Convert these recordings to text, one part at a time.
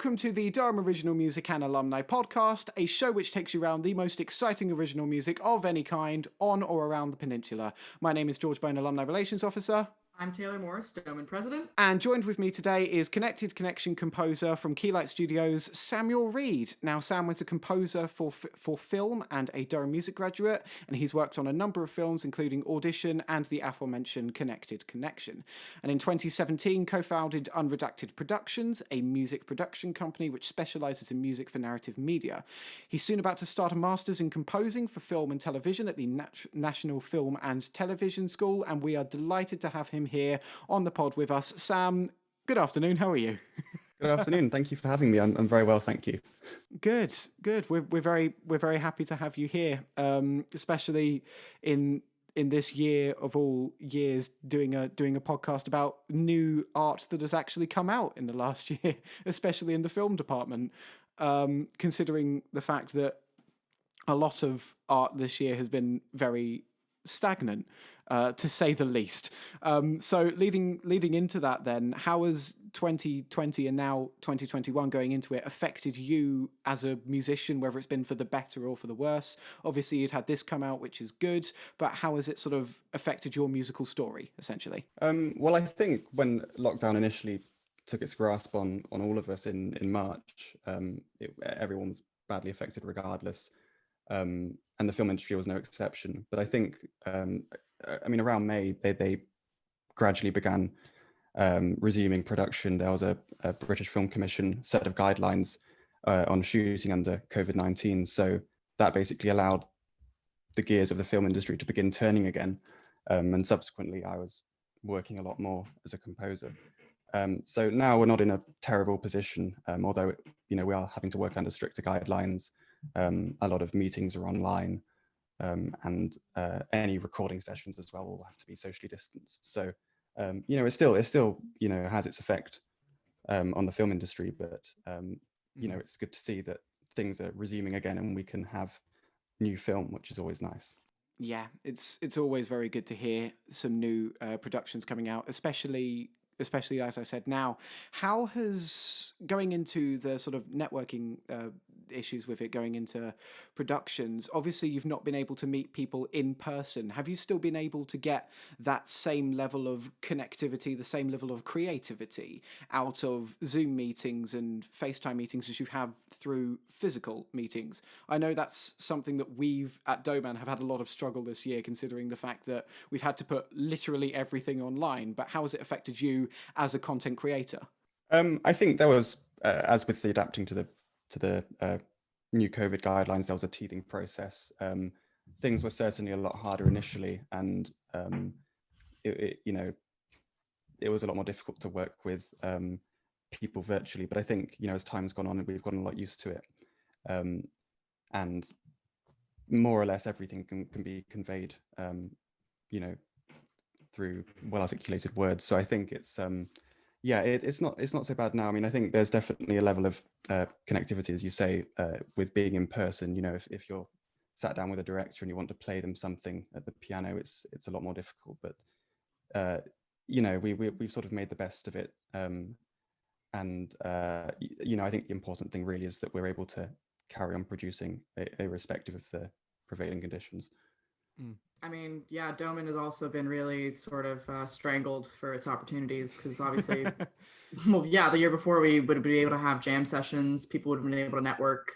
Welcome to the Durham Original Music and Alumni podcast, a show which takes you around the most exciting original music of any kind on or around the peninsula. My name is George Bone, Alumni Relations Officer. I'm Taylor Morse, Domain President. And joined with me today is Connected Connection composer from Keylight Studios, Samuel Reed. Now, Sam was a composer for film and a Durham music graduate, and he's worked on a number of films, including Audition and the aforementioned Connected Connection. And in 2017, co-founded Unredacted Productions, a music production company which specialises in music for narrative media. He's soon about to start a master's in composing for film and television at the National Film and Television School, and we are delighted to have him here on the pod with us. Sam, good afternoon. How are you? Good afternoon. Thank you for having me. I'm very well, thank you. Good. We're very happy to have you here, especially in this year of all years, doing a podcast about new art that has actually come out in the last year, especially in the film department. Considering the fact that a lot of art this year has been very stagnant, to say the least. So leading into that then, how has 2020 and now 2021 going into it affected you as a musician, whether it's been for the better or for the worse? Obviously you'd had this come out, which is good, but how has it sort of affected your musical story, essentially? Well, I think when lockdown initially took its grasp on all of us in March, everyone was badly affected regardless. And the film industry was no exception. But I think, around May, they gradually began resuming production. There was a British Film Commission set of guidelines on shooting under COVID-19. So that basically allowed the gears of the film industry to begin turning again. And subsequently, I was working a lot more as a composer. So now we're not in a terrible position, although we are having to work under stricter guidelines. A lot of meetings are online, and any recording sessions as well will have to be socially distanced. So it still has its effect on the film industry, but it's good to see that things are resuming again and we can have new film, which is always nice. Yeah, it's always very good to hear some new productions coming out, especially as I said now. How has going into the sort of networking issues with it going into productions, obviously you've not been able to meet people in person. Have you still been able to get that same level of connectivity, the same level of creativity out of Zoom meetings and FaceTime meetings as you have through physical meetings? I know that's something that we've at Doman have had a lot of struggle this year, considering the fact that we've had to put literally everything online. But how has it affected you as a content creator? I think there was, as with the adapting to the new COVID guidelines, there was a teething process. Things were certainly a lot harder initially, and it was a lot more difficult to work with people virtually. But I think as time's gone on, we've gotten a lot used to it, and more or less everything can be conveyed, through well-articulated words. So I think it's it's not so bad now. I mean, I think there's definitely a level of connectivity, as you say, with being in person. If you're sat down with a director and you want to play them something at the piano, it's a lot more difficult. But we've sort of made the best of it, and I think the important thing really is that we're able to carry on producing irrespective of the prevailing conditions. I mean, yeah, Doman has also been really sort of strangled for its opportunities, because obviously, the year before we would have been able to have jam sessions, people would have been able to network.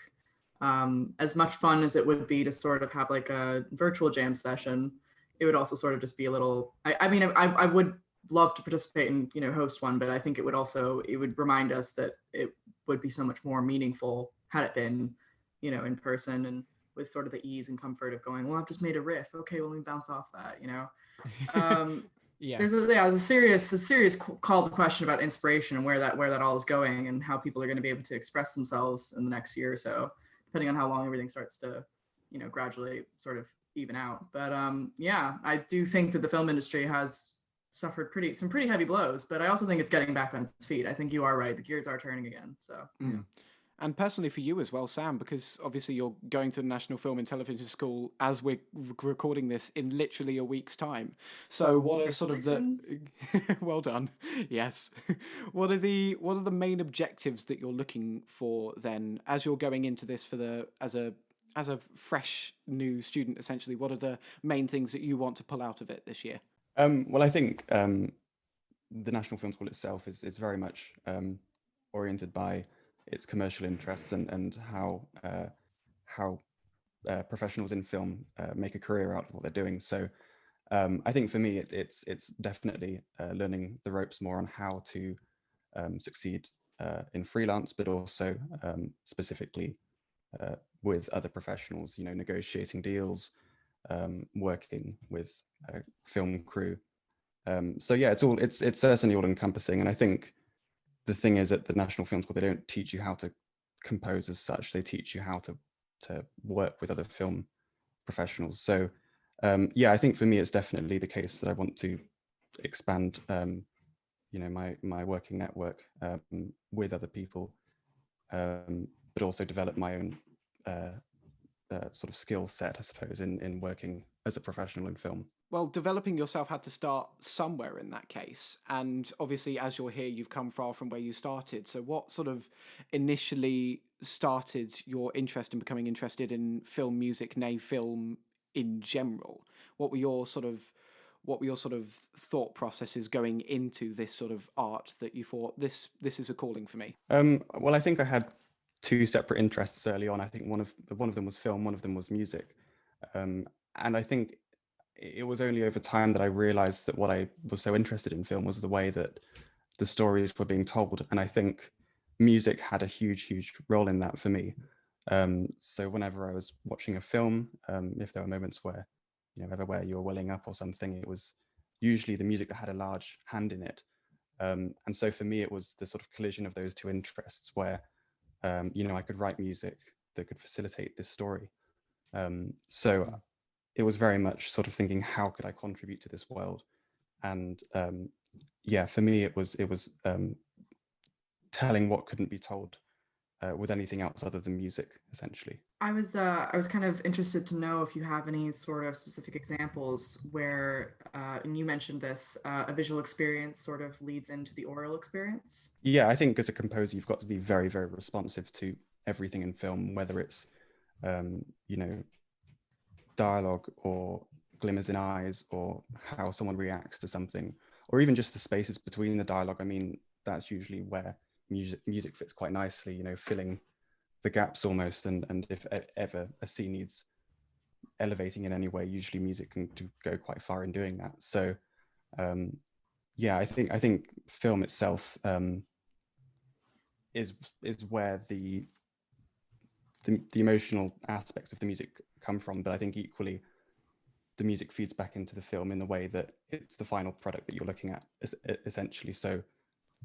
As much fun as it would be to sort of have like a virtual jam session, it would also sort of just be a little, I would love to participate and, host one, but I think it would remind us that it would be so much more meaningful had it been, in person, and with sort of the ease and comfort of going, well, I've just made a riff. Okay, well, let me bounce off that, Yeah. There's a serious call to question about inspiration and where that all is going, and how people are going to be able to express themselves in the next year or so, depending on how long everything starts to, gradually sort of even out. But I do think that the film industry has suffered some pretty heavy blows, but I also think it's getting back on its feet. I think you are right. The gears are turning again. So. And personally for you as well, Sam, because obviously you're going to the National Film and Television School as we're recording this in literally a week's time. So what are sort of the well done. Yes. What are the main objectives that you're looking for then as you're going into this as a fresh new student essentially? What are the main things that you want to pull out of it this year? Well, I think the National Film School itself is very much oriented by its commercial interests and how professionals in film make a career out of what they're doing. So I think for me, it's definitely learning the ropes more on how to succeed in freelance, but also specifically with other professionals. Negotiating deals, working with film crew. So yeah, it's certainly all encompassing, and I think the thing is, at the National Film School, they don't teach you how to compose as such. They teach you how to work with other film professionals. So yeah, I think for me, it's definitely the case that I want to expand, my working network with other people, but also develop my own sort of skill set, I suppose, in working as a professional in film. Well, developing yourself had to start somewhere in that case. And obviously, as you're here, you've come far from where you started. So what sort of initially started your interest in becoming interested in film music, nay, film in general? What were your sort of thought processes going into this sort of art that you thought this is a calling for me? Well, I think I had two separate interests early on. I think one of them was film, one of them was music. And I think it was only over time that I realized that what I was so interested in film was the way that the stories were being told. And I think music had a huge role in that for me. So whenever I was watching a film, if there were moments where, where you were welling up or something, it was usually the music that had a large hand in it. And so for me, it was the sort of collision of those two interests where, I could write music that could facilitate this story. So it was very much sort of thinking, how could I contribute to this world? And yeah, for me, it was telling what couldn't be told with anything else other than music, essentially. I was kind of interested to know if you have any sort of specific examples where, and you mentioned this, a visual experience sort of leads into the oral experience. Yeah, I think as a composer, you've got to be very, very responsive to everything in film, whether it's, dialogue or glimmers in eyes or how someone reacts to something, or even just the spaces between the dialogue. I mean, that's usually where music fits quite nicely, filling the gaps almost. And if ever a scene needs elevating in any way, usually music can go quite far in doing that. So yeah, I think film itself is where the emotional aspects of the music come from, but I think equally the music feeds back into the film in the way that it's the final product that you're looking at, essentially. So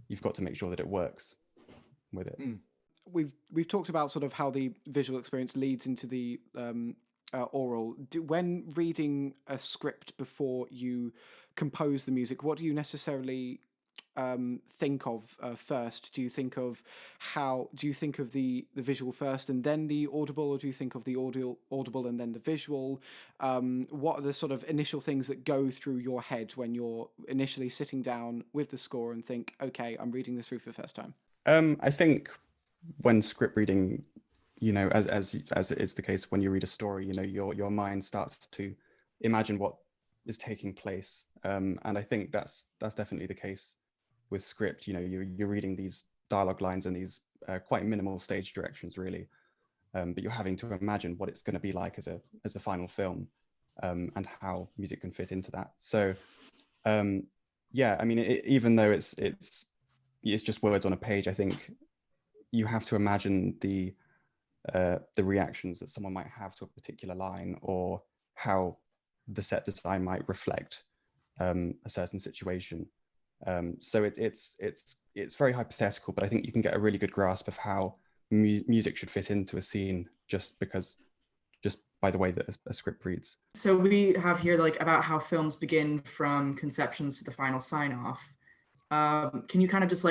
you've got to make sure that it works with it. We've talked about sort of how the visual experience leads into the oral. When reading a script before you compose the music, what do you necessarily think of first? Do you think of the visual first and then the audible, or do you think of the audible and then the visual? What are the sort of initial things that go through your head when you're initially sitting down with the score and think, okay, I'm reading this through for the first time? I think when script reading, as it is the case when you read a story, your mind starts to imagine what is taking place, and I think that's definitely the case with script. You're reading these dialogue lines and these quite minimal stage directions, really, but you're having to imagine what it's going to be like as a final film, and how music can fit into that. So yeah, I mean, even though it's just words on a page, I think you have to imagine the reactions that someone might have to a particular line, or how the set design might reflect a certain situation. So it's very hypothetical, but I think you can get a really good grasp of how music should fit into a scene just by the way that a script reads. So we have here about how films begin from conceptions to the final sign off. Can you kind of just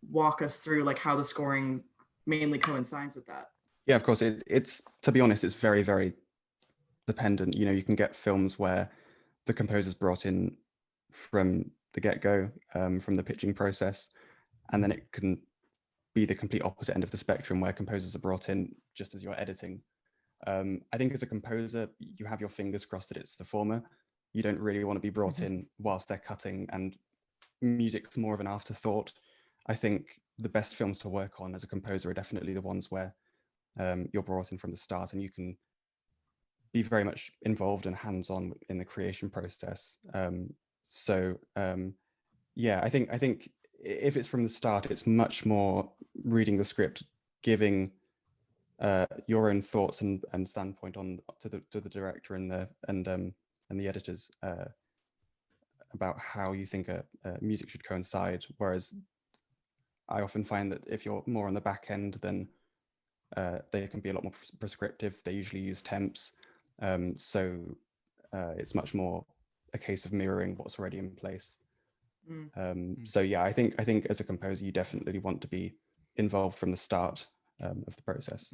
walk us through how the scoring mainly coincides with that. Yeah, of course. It's, to be honest, it's very, very dependent. You know, you can get films where the composer's brought in from the get-go, from the pitching process, and then it can be the complete opposite end of the spectrum where composers are brought in just as you're editing. I think as a composer, you have your fingers crossed that it's the former. You don't really want to be brought in whilst they're cutting, and music's more of an afterthought. I think the best films to work on as a composer are definitely the ones where you're brought in from the start and you can be very much involved and hands-on in the creation process. Yeah, I think if it's from the start, it's much more reading the script, giving your own thoughts and standpoint on to the director and the editors about how you think a music should coincide. Whereas I often find that if you're more on the back end, then they can be a lot more prescriptive. They usually use temps, so it's much more a case of mirroring what's already in place. So yeah, I think as a composer, you definitely want to be involved from the start of the process.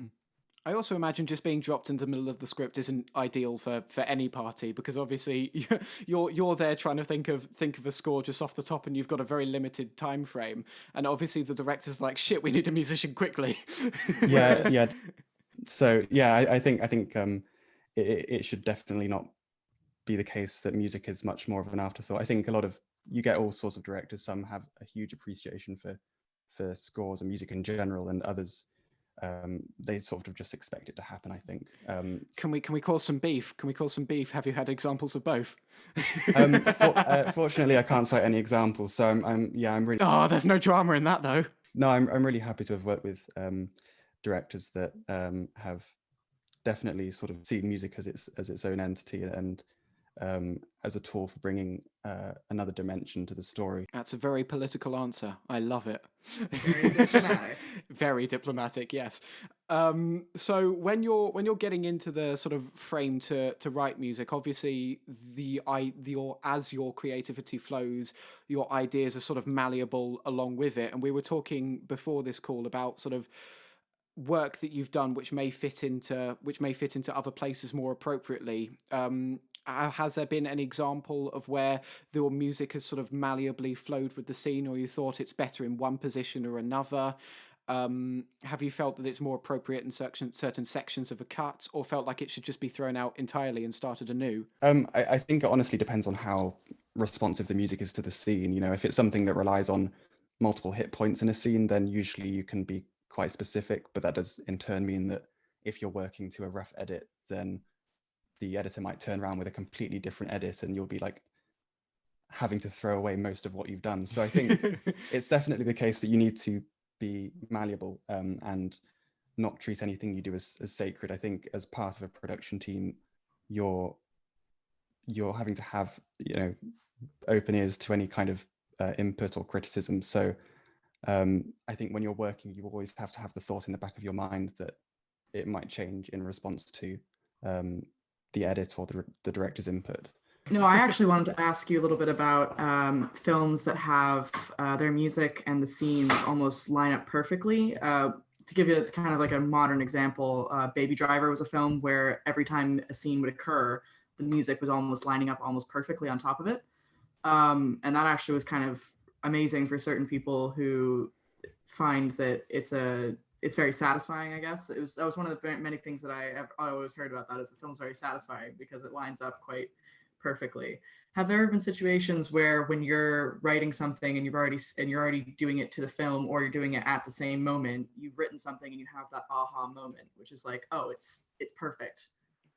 I also imagine just being dropped into the middle of the script isn't ideal for any party, because obviously you're there trying to think of a score just off the top, and you've got a very limited time frame, and obviously the director's like, shit, we need a musician quickly. Yeah. So yeah, I think it should definitely not be the case that music is much more of an afterthought. I think you get all sorts of directors. Some have a huge appreciation for scores and music in general, and others they sort of just expect it to happen, I think. Can we cause some beef? Have you had examples of both? Fortunately, I can't cite any examples, so I'm really. Oh, there's no drama in that though. No, I'm really happy to have worked with directors that have definitely sort of seen music as its own entity and as a tool for bringing another dimension to the story. That's a very political answer. I love it. Very diplomatic. Very diplomatic, yes. So when you're getting into the sort of frame to write music, obviously as your creativity flows, your ideas are sort of malleable along with it. And we were talking before this call about sort of work that you've done which may fit into other places more appropriately. Has there been an example of where your music has sort of malleably flowed with the scene, or you thought it's better in one position or another? Have you felt that it's more appropriate in certain sections of a cut, or felt like it should just be thrown out entirely and started anew? I think it honestly depends on how responsive the music is to the scene. You know, if it's something that relies on multiple hit points in a scene, then usually you can be quite specific, but that does in turn mean that if you're working to a rough edit, then the editor might turn around with a completely different edit and you'll be like having to throw away most of what you've done. So I think it's definitely the case that you need to be malleable and not treat anything you do as sacred. I think as part of a production team, you're having to have, you know, open ears to any kind of input or criticism. So I think when you're working, you always have to have the thought in the back of your mind that it might change in response to the edit or the director's input. No, I actually wanted to ask you a little bit about films that have their music and the scenes almost line up perfectly. To give you kind of like a modern example, Baby Driver was a film where every time a scene would occur, the music was almost lining up almost perfectly on top of it. And that actually was kind of amazing for certain people who find that it's very satisfying, I guess. That was one of the many things that I always heard about that, is the film's very satisfying because it lines up quite perfectly. Have there ever been situations where when you're writing something and you're already doing it to the film, or you're doing it at the same moment, you've written something and you have that aha moment, which is like, oh, it's perfect.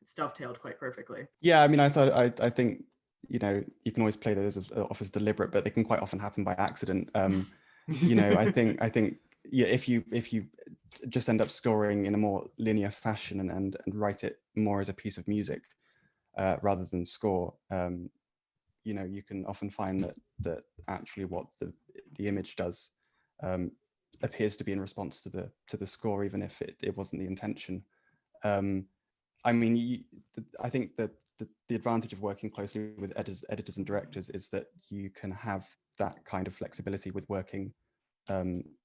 It's dovetailed quite perfectly. Yeah, I mean, I think, you know, you can always play those off as deliberate, but they can quite often happen by accident. You know, I think yeah, if you just end up scoring in a more linear fashion and write it more as a piece of music rather than score, you know, you can often find that actually what the image does appears to be in response to the score, even if it wasn't the intention. I mean, I think that the advantage of working closely with editors and directors is that you can have that kind of flexibility with working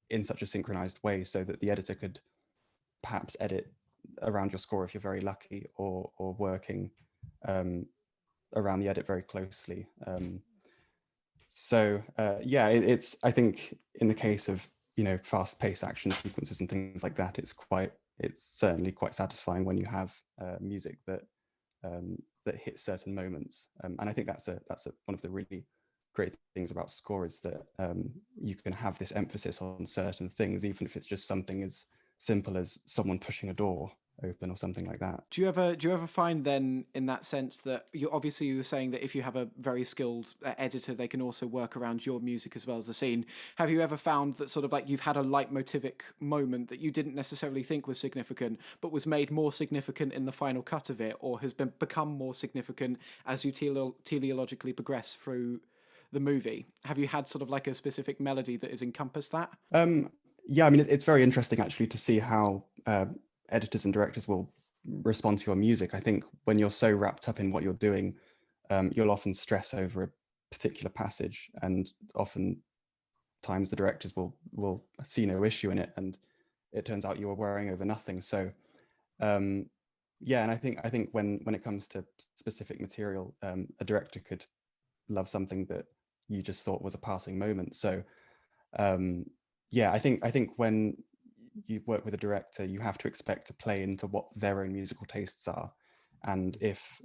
in such a synchronized way so that the editor could perhaps edit around your score if you're very lucky, or working around the edit very closely. Yeah, it's, I think in the case of, fast-paced action sequences and things like that, it's certainly quite satisfying when you have music that hits certain moments. And I think that's one of the really great things about score, is that you can have this emphasis on certain things, even if it's just something as simple as someone pushing a door open or something like that. Do you ever find then, in that sense, that you were saying that if you have a very skilled editor, they can also work around your music as well as the scene. Have you ever found that sort of like you've had a leitmotivic moment that you didn't necessarily think was significant, but was made more significant in the final cut of it, or has become more significant as you teleologically progress through the movie? Have you had sort of like a specific melody that has encompassed that? Yeah, I mean, it's very interesting actually to see how editors and directors will respond to your music. I think when you're so wrapped up in what you're doing, you'll often stress over a particular passage, and often times the directors will see no issue in it, and it turns out you were worrying over nothing. So yeah, and I think when it comes to specific material, a director could love something that you just thought was a passing moment. So yeah, I think when you work with a director, you have to expect to play into what their own musical tastes are. And if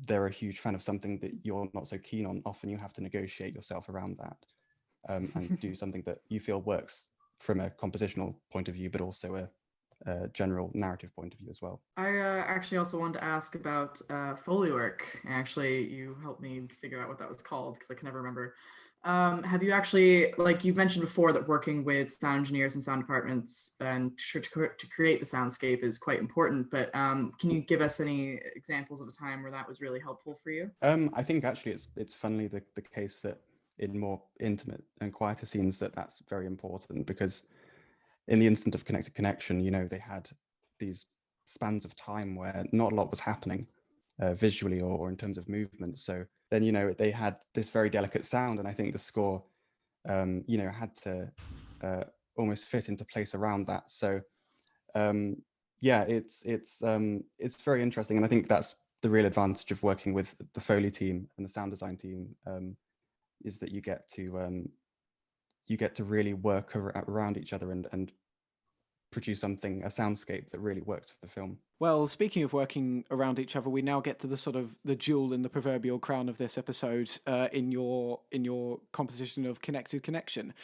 they're a huge fan of something that you're not so keen on, often you have to negotiate yourself around that, and do something that you feel works from a compositional point of view, but also a general narrative point of view as well. I actually also wanted to ask about Foley work. Actually, you helped me figure out what that was called, because I can never remember. Have you actually, like you've mentioned before, that working with sound engineers and sound departments and to create the soundscape is quite important, but can you give us any examples of a time where that was really helpful for you? I think actually it's funnily the case that in more intimate and quieter scenes that's very important, because in the instant of Connected Connection, they had these spans of time where not a lot was happening visually or in terms of movement. So then, they had this very delicate sound, and I think the score, had to almost fit into place around that. So yeah, it's very interesting, and I think that's the real advantage of working with the Foley team and the sound design team, is that you get to really work around each other and produce a soundscape that really works for the film. Well, speaking of working around each other, we now get to the sort of the jewel in the proverbial crown of this episode, in your composition of Connected Connection.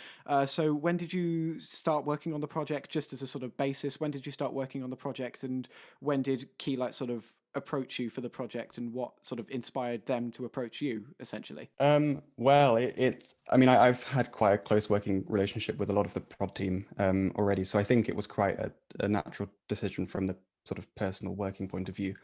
So when did you start working on the project, just as a sort of basis? When did you start working on the project, and when did Keylight sort of approach you for the project, and what sort of inspired them to approach you, essentially? Well, I mean, I've had quite a close working relationship with a lot of the prod team already, so I think it was quite a natural decision from the sort of personal working point of view.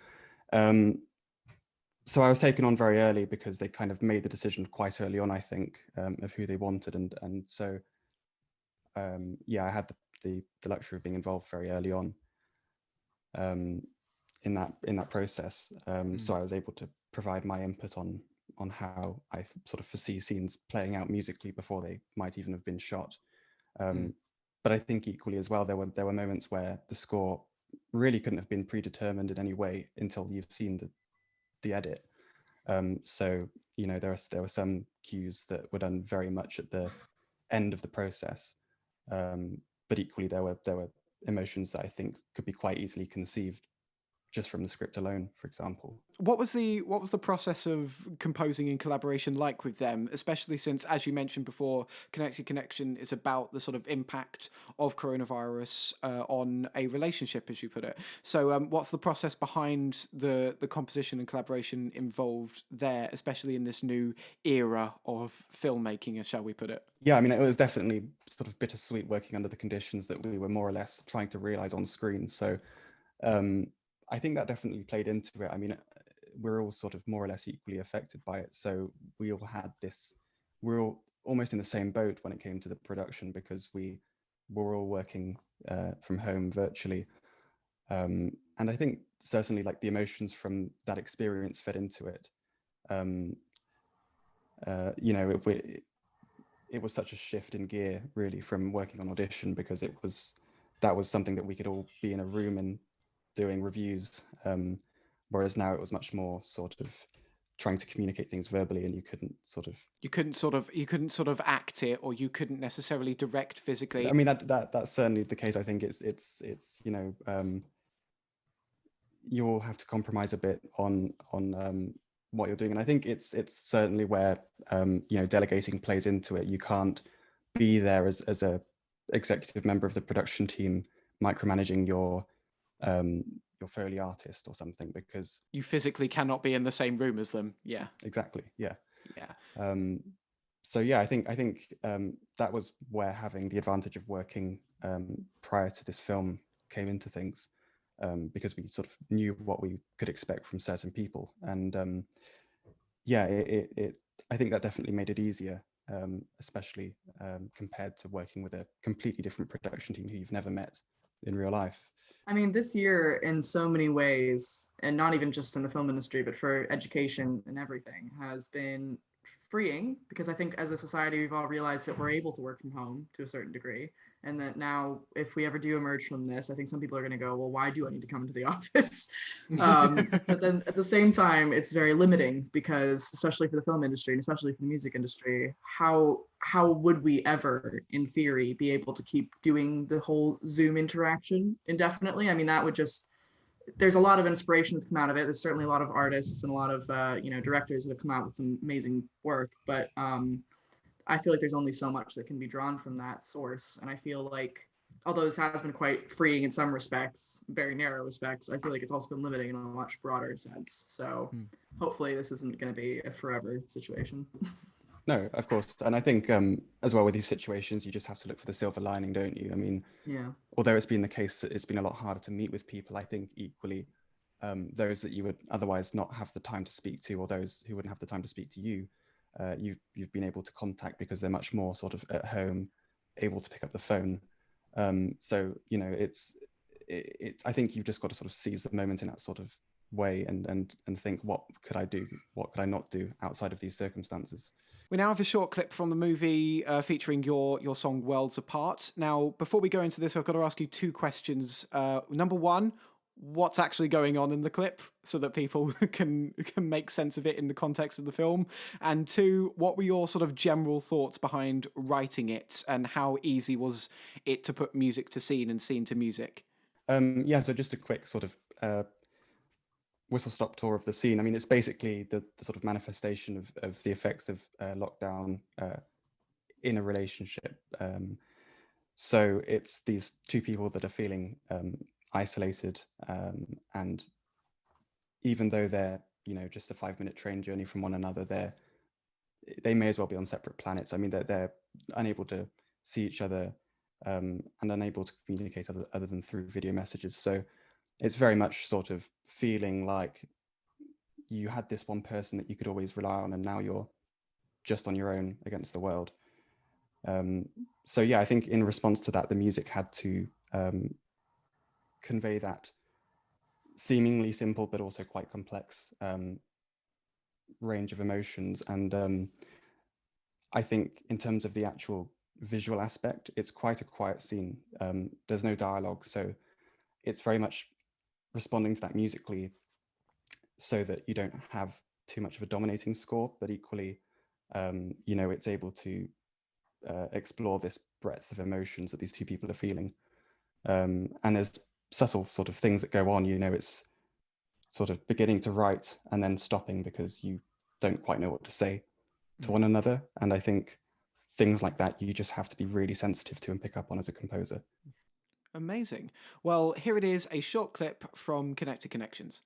So I was taken on very early because they kind of made the decision quite early on, I think, of who they wanted, and so yeah, I had the luxury of being involved very early on in that process. So I was able to provide my input on how I sort of foresee scenes playing out musically before they might even have been shot. But I think equally as well, there were moments where the score really couldn't have been predetermined in any way until you've seen the edit. So there were some cues that were done very much at the end of the process, but equally there were emotions that I think could be quite easily conceived just from the script alone, for example. What was the process of composing in collaboration like with them, especially since, as you mentioned before, Connected Connection is about the sort of impact of coronavirus on a relationship, as you put it. So what's the process behind the composition and collaboration involved there, especially in this new era of filmmaking, shall we put it? Yeah, I mean, it was definitely sort of bittersweet working under the conditions that we were more or less trying to realize on screen. So I think that definitely played into it. I mean, we're all sort of more or less equally affected by it. So we're all almost in the same boat when it came to the production, because we were all working from home virtually. And I think certainly like the emotions from that experience fed into it. it was such a shift in gear, really, from working on audition, because that was something that we could all be in a room and doing reviews, whereas now it was much more sort of trying to communicate things verbally, and you couldn't sort of act it, or you couldn't necessarily direct physically. I mean, that's certainly the case. I think it's you all have to compromise a bit on what you're doing, and I think it's certainly where delegating plays into it. You can't be there as a executive member of the production team micromanaging your Foley artist or something, because you physically cannot be in the same room as them. Yeah, exactly. Yeah. So I think that was where having the advantage of working prior to this film came into things, because we sort of knew what we could expect from certain people, and I think that definitely made it easier, especially compared to working with a completely different production team who you've never met in real life. I mean, this year in so many ways, and not even just in the film industry, but for education and everything, has been freeing, because I think as a society, we've all realized that we're able to work from home to a certain degree. And that now, if we ever do emerge from this, I think some people are going to go, well, why do I need to come into the office? But then at the same time, it's very limiting, because especially for the film industry and especially for the music industry, how would we ever, in theory, be able to keep doing the whole Zoom interaction indefinitely? I mean, that would just, there's a lot of inspiration that's come out of it. There's certainly a lot of artists and a lot of directors that have come out with some amazing work, but I feel like there's only so much that can be drawn from that source. And I feel like, although this has been quite freeing in some respects, very narrow respects, I feel like it's also been limiting in a much broader sense. So hopefully this isn't going to be a forever situation. No, of course. And I think as well with these situations, you just have to look for the silver lining, don't you? I mean, although it's been the case that it's been a lot harder to meet with people, I think equally those that you would otherwise not have the time to speak to, or those who wouldn't have the time to speak to you, you've been able to contact because they're much more sort of at home, able to pick up the phone. So, I think you've just got to sort of seize the moment in that sort of way and think, what could I do? What could I not do outside of these circumstances? We now have a short clip from the movie featuring your song Worlds Apart. Now, before we go into this, I've got to ask you two questions. Number one, what's actually going on in the clip so that people can make sense of it in the context of the film? And two, what were your sort of general thoughts behind writing it, and how easy was it to put music to scene and scene to music? So just a quick sort of whistle-stop tour of the scene. I mean, it's basically the sort of manifestation of the effects of lockdown in a relationship. So it's these two people that are feeling isolated, and even though they're just a 5-minute train journey from one another, they may as well be on separate planets. I mean, they're unable to see each other and unable to communicate other than through video messages. So it's very much sort of feeling like you had this one person that you could always rely on, and now you're just on your own against the world. I think in response to that, the music had to convey that seemingly simple but also quite complex range of emotions. And I think in terms of the actual visual aspect, it's quite a quiet scene. There's no dialogue, so it's very much responding to that musically, so that you don't have too much of a dominating score, but equally, it's able to explore this breadth of emotions that these two people are feeling. And there's subtle sort of things that go on, it's sort of beginning to write and then stopping because you don't quite know what to say to one another. And I think things like that, you just have to be really sensitive to and pick up on as a composer. Amazing. Well, here it is, a short clip from Connected Connections.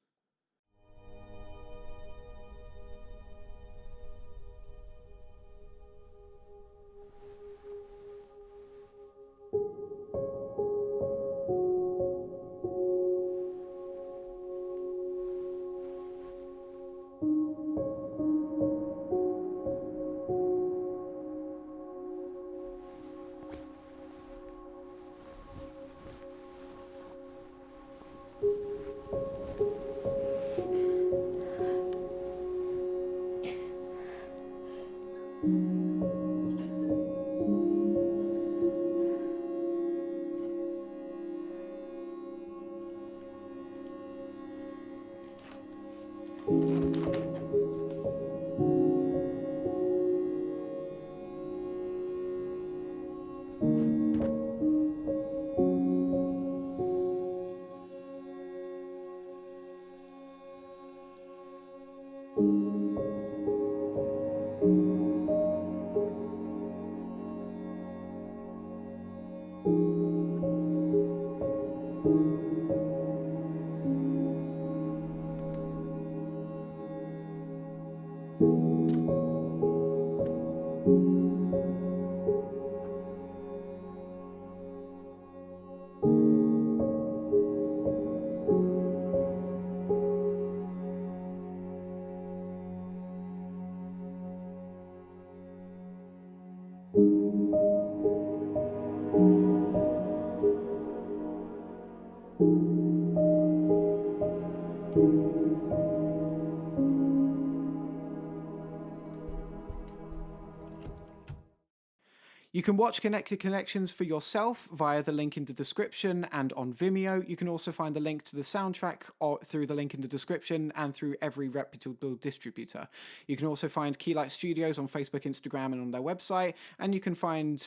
You can watch Connected Connections for yourself via the link in the description and on Vimeo. You can also find the link to the soundtrack through the link in the description and through every reputable distributor. You can also find Keylight Studios on Facebook, Instagram, and on their website. And you can find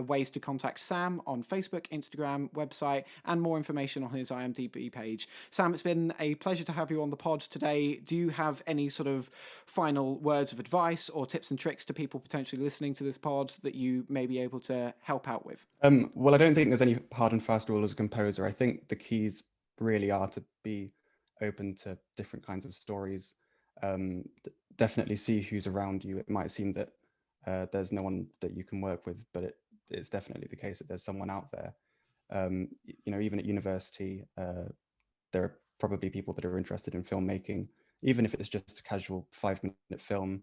ways to contact Sam on Facebook, Instagram, website, and more information on his IMDb page. Sam, it's been a pleasure to have you on the pod today. Do you have any sort of final words of advice or tips and tricks to people potentially listening to this pod that you may be able to help out with? Well, I don't think there's any hard and fast rule as a composer. I think the keys really are to be open to different kinds of stories. Definitely see who's around you. It might seem that there's no one that you can work with, but it's definitely the case that there's someone out there. Even at university, there are probably people that are interested in filmmaking, even if it's just a casual 5-minute film.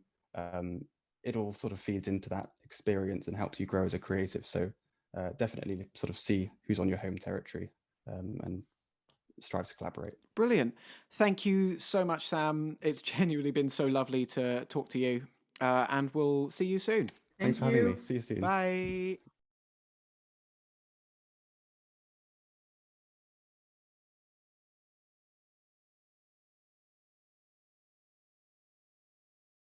It all sort of feeds into that experience and helps you grow as a creative. So definitely sort of see who's on your home territory and strive to collaborate. Brilliant. Thank you so much, Sam. It's genuinely been so lovely to talk to you, and we'll see you soon. Thanks for having me. See you soon. Bye.